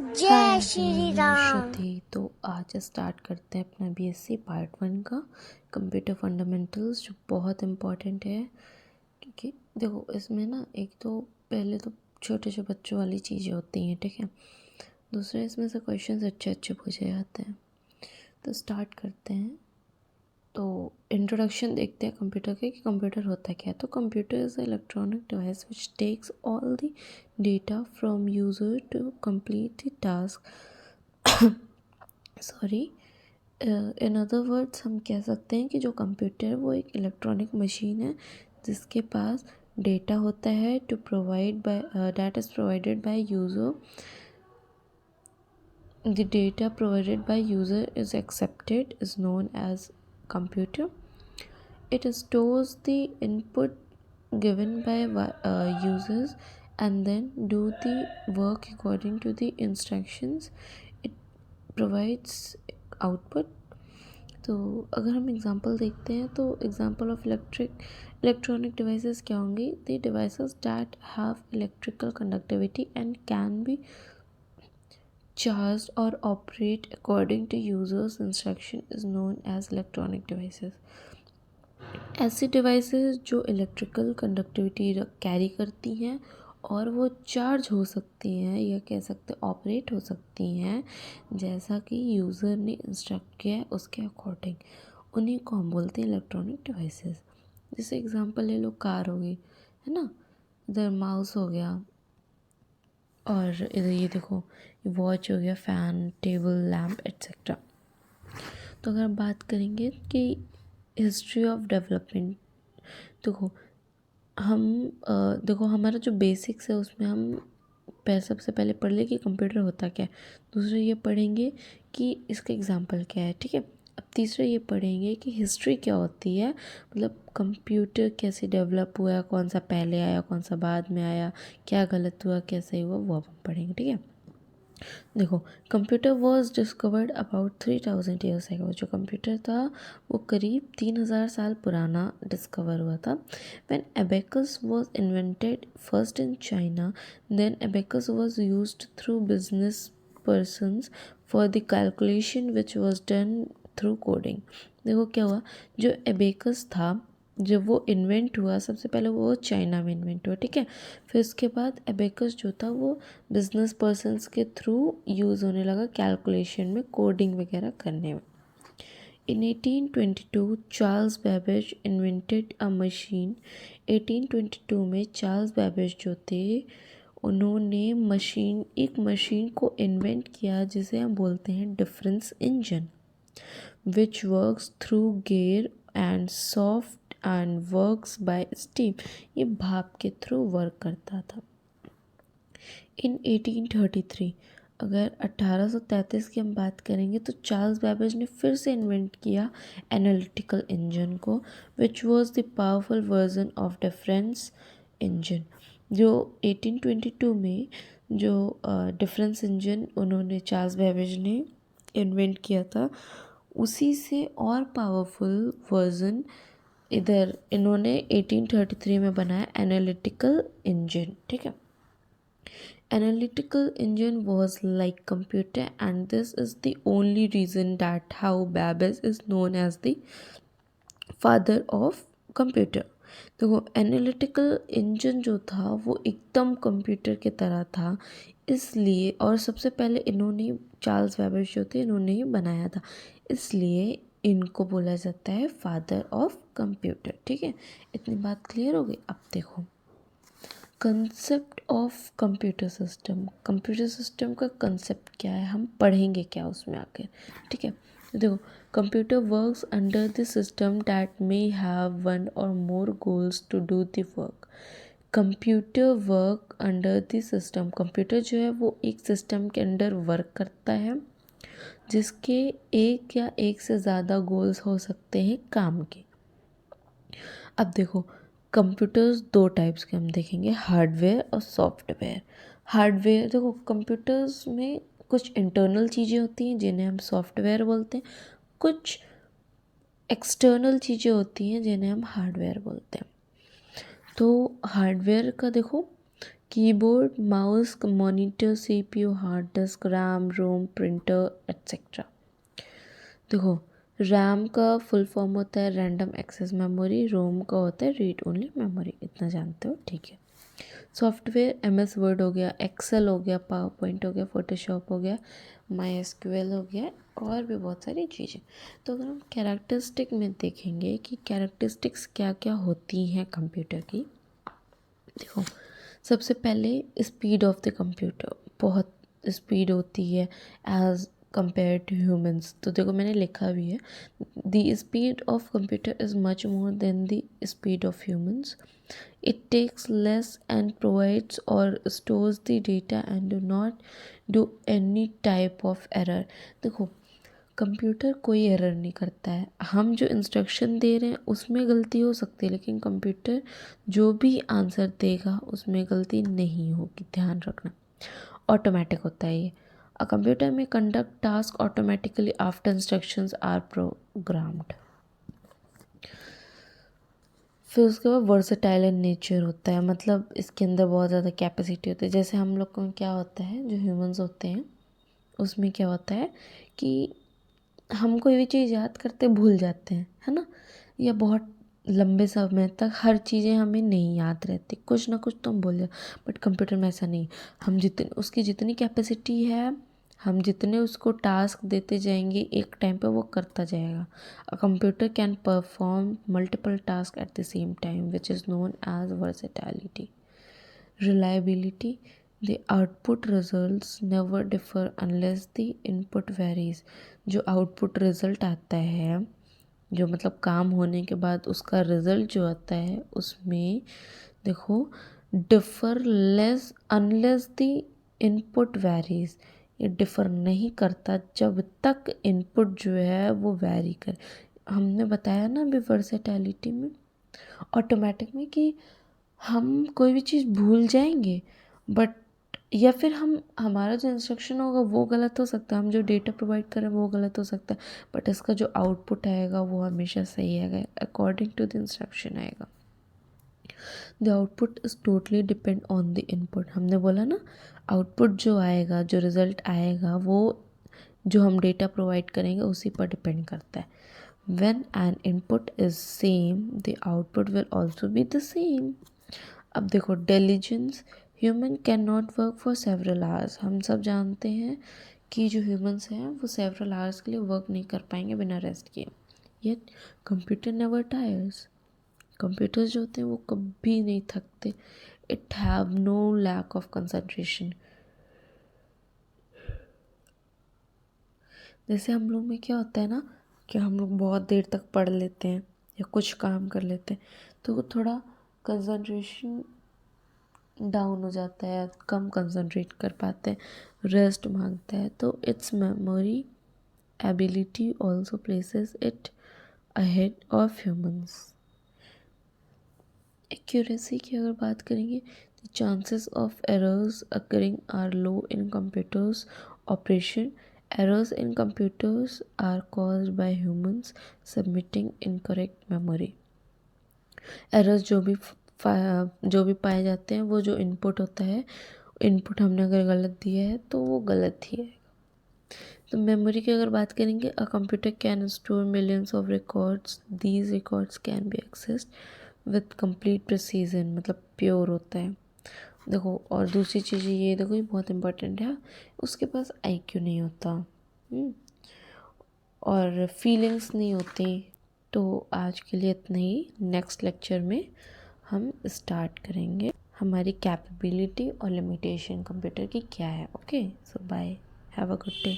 जय हाय श्री मैं राम। श्रुति। तो आज स्टार्ट करते हैं अपना बीएससी पार्ट 1 का कंप्यूटर फंडामेंटल्स, जो बहुत इम्पॉर्टेंट है। क्योंकि देखो इसमें ना, एक तो पहले तो छोटे छोटे बच्चों वाली चीज़ें होती हैं, ठीक है। दूसरा, इसमें से क्वेश्चंस अच्छे अच्छे पूछे जाते हैं। तो स्टार्ट करते हैं। तो इंट्रोडक्शन देखते हैं कंप्यूटर के कि कंप्यूटर होता क्या है। तो computer is electronic device which takes all the data from user to complete the task. Sorry, in other words हम कह सकते हैं कि जो कंप्यूटर है वो एक इलेक्ट्रॉनिक मशीन है जिसके पास डेटा होता है to provide by that is provided by user. The data provided by user is accepted is known as computer. It stores the input given by users and then do the work according to the instructions. It provides output. तो अगर हम example देखते हैं तो example of electronic devices क्या होंगे? The devices that have electrical conductivity and can be charged or operate according to users instruction is known as electronic devices. ऐसी devices जो इलेक्ट्रिकल कंडक्टिविटी कैरी करती हैं और वो चार्ज हो सकती हैं या कह सकते ऑपरेट हो सकती हैं जैसा कि यूज़र ने इंस्ट्रक्ट किया है उसके अकॉर्डिंग, उन्हीं को हम बोलते हैं इलेक्ट्रॉनिक डिवाइसेस। जैसे एग्जांपल ले लो, कार हो गई, है ना, इधर माउस हो गया, और इधर ये देखो वॉच हो गया, फ़ैन, टेबल, लैम्प एट्सेट्रा। तो अगर हम बात करेंगे कि हिस्ट्री ऑफ डेवलपमेंट, देखो हम देखो हमारा जो बेसिक्स है उसमें हम सबसे पहले पढ़ ले कि कंप्यूटर होता क्या है। दूसरा ये पढ़ेंगे कि इसका एग्जांपल क्या है, ठीक है। अब तीसरा ये पढ़ेंगे कि हिस्ट्री क्या होती है, मतलब कंप्यूटर कैसे डेवलप हुआ, कौन सा पहले आया, कौन सा बाद में आया, क्या गलत हुआ, क्या सही हुआ, वो हम पढ़ेंगे, ठीक है। देखो, computer was discovered about 3000 years ago. जो कंप्यूटर था वो करीब 3000 साल पुराना डिस्कवर हुआ था। When abacus was invented first in China, then abacus was used through business persons for the calculation which was done through coding. देखो क्या हुआ, जो एबेकस था जब वो इन्वेंट हुआ, सबसे पहले वो चाइना में इन्वेंट हुआ, ठीक है। फिर उसके बाद एबेकस जो था वो बिजनेस पर्सन्स के थ्रू यूज़ होने लगा कैलकुलेशन में, कोडिंग वगैरह करने में। In 1822 Charles Babbage invented a machine. 1822 में चार्ल्स बैबेज जो थे उन्होंने एक मशीन को इन्वेंट किया जिसे हम बोलते हैं difference engine, which works through gear and soft and works by steam. ये भाप के थ्रू वर्क करता था। इन 1833, अगर 1833 की हम बात करेंगे तो चार्ल्स बैबेज ने फिर से इन्वेंट किया एनालिटिकल इंजन को, which was the powerful version of difference engine. जो 1822 में जो डिफरेंस इंजन उन्होंने चार्ल्स बैबेज ने इन्वेंट किया था, उसी से और पावरफुल वर्जन इधर इन्होंने 1833 में बनाया एनालिटिकल इंजन, ठीक है। Analytical engine was like computer, and this is the only reason that how Babbage is known as the father of computer. देखो, एनालिटिकल इंजन जो था वो एकदम कंप्यूटर की तरह था, इसलिए, और सबसे पहले इन्होंने चार्ल्स बैबेज जो थे इन्होंने ही बनाया था, इसलिए इनको बोला जाता है फादर ऑफ कंप्यूटर, ठीक है। इतनी बात क्लियर हो गई। अब देखो कंसेप्ट ऑफ कंप्यूटर सिस्टम का कंसेप्ट क्या है, हम पढ़ेंगे क्या उसमें आकर, ठीक है। तो देखो, computer works under the system that may have one or more goals to do the work. Computer work under the system, computer जो है वो एक सिस्टम के अंडर वर्क करता है जिसके एक या एक से ज़्यादा गोल्स हो सकते हैं काम के। अब देखो, कंप्यूटर्स दो टाइप्स के हम देखेंगे, हार्डवेयर और सॉफ्टवेयर। हार्डवेयर, देखो कंप्यूटर्स में कुछ इंटरनल चीज़ें होती हैं जिन्हें हम सॉफ्टवेयर बोलते हैं, कुछ एक्सटर्नल चीज़ें होती हैं जिन्हें हम हार्डवेयर बोलते हैं। तो हार्डवेयर का देखो keyboard, mouse, monitor, CPU, hard disk, RAM, ROM, printer etcetera. देखो, रैम का फुल फॉर्म होता है रैंडम एक्सेस मेमोरी, रोम का होता है रीड ओनली मेमोरी, इतना जानते हो, ठीक है। सॉफ्टवेयर MS वर्ड हो गया, एक्सेल हो गया, पावर पॉइंट हो गया, फोटोशॉप हो गया, MySQL हो गया, और भी बहुत सारी चीज़ें। तो अगर हम कैरेक्टरिस्टिक में देखेंगे कि कैरेक्टरिस्टिक्स क्या क्या होती हैं कंप्यूटर की, देखो, सबसे पहले स्पीड ऑफ द कंप्यूटर, बहुत स्पीड होती है एज कंपेयर टू ह्यूमंस। तो देखो मैंने लिखा भी है, the speed of computer is much more than the speed of humans. It takes less and provides or stores the data and do not do any type of error। देखो, computer कोई error नहीं करता है, हम जो instruction दे रहे हैं उसमें गलती हो सकती है, लेकिन कंप्यूटर जो भी आंसर देगा उसमें गलती नहीं होगी, ध्यान रखना। ऑटोमेटिक होता है ये। A computer may conduct task automatically after instructions are programmed. फिर उसके बाद वर्सेटाइल इन नेचर होता है, मतलब इसके अंदर बहुत ज़्यादा कैपेसिटी होती है। जैसे हम लोग को क्या होता है, जो ह्यूमंस होते हैं उसमें क्या होता है कि हम कोई भी चीज़ याद करते भूल जाते हैं, है ना, या बहुत लंबे समय तक हर चीज़ें हमें नहीं याद रहती, कुछ ना कुछ तो हम भूल जाते। बट कंप्यूटर में ऐसा नहीं, हम जितनी उसकी जितनी कैपेसिटी है, हम जितने उसको टास्क देते जाएंगे एक टाइम पे वो करता जाएगा। A computer can perform multiple task at the same time which is known as versatility. Reliability, the output results never differ unless the input varies। जो आउटपुट रिजल्ट आता है, जो मतलब काम होने के बाद उसका रिजल्ट जो आता है उसमें देखो, differ less unless the input varies, ये डिफर नहीं करता जब तक इनपुट जो है वो वेरी करे। हमने बताया ना अभी वर्सेटैलिटी में, ऑटोमेटिक में, कि हम कोई भी चीज़ भूल जाएंगे, बट या फिर हम हमारा जो इंस्ट्रक्शन होगा वो गलत हो सकता है, हम जो डेटा प्रोवाइड करें वो गलत हो सकता है, बट इसका जो आउटपुट आएगा वो हमेशा सही आएगा, अकॉर्डिंग टू द इंस्ट्रक्शन आएगा। The output is totally depend on the input. हमने बोला ना, आउटपुट जो आएगा, जो रिज़ल्ट आएगा, वो जो हम डेटा प्रोवाइड करेंगे उसी पर डिपेंड करता है। When an input is same, the output will also be the same। अब देखो, diligence, human can not work for several hours. हम सब जानते हैं कि जो ह्यूमंस हैं वो सेवरल आवर्स के लिए वर्क नहीं कर पाएंगे बिना रेस्ट किए। Yet computer never tires. Computers जो होते हैं वो कभी नहीं थकते। It have no lack of concentration. जैसे हम लोग में क्या होता है ना, कि हम लोग बहुत देर तक पढ़ लेते हैं या कुछ काम कर लेते हैं, तो वो थोड़ा कंसंट्रेशन डाउन हो जाता है, कम कंसंट्रेट कर पाते हैं, रेस्ट मांगता है। तो its memory ability also places it ahead of humans. Accuracy की अगर बात करेंगे, the chances of errors occurring are low in computers operation. Errors in computers are caused by humans submitting incorrect memory. Errors जो भी पाए जाते हैं, वो जो इनपुट होता है, इनपुट हमने अगर गलत दिया है तो वो गलत ही है। तो मेमोरी की अगर बात करेंगे, अ computer can store millions of records, these records can be accessed with complete precision, मतलब प्योर होता है। देखो, और दूसरी चीज़ ये देखो, ये बहुत इंपॉर्टेंट है, उसके पास IQ नहीं होता, और फीलिंग्स नहीं होती। तो आज के लिए इतना ही। नेक्स्ट लेक्चर में हम स्टार्ट करेंगे हमारी कैपेबिलिटी और लिमिटेशन कंप्यूटर की क्या है। Okay, so bye, have a good day.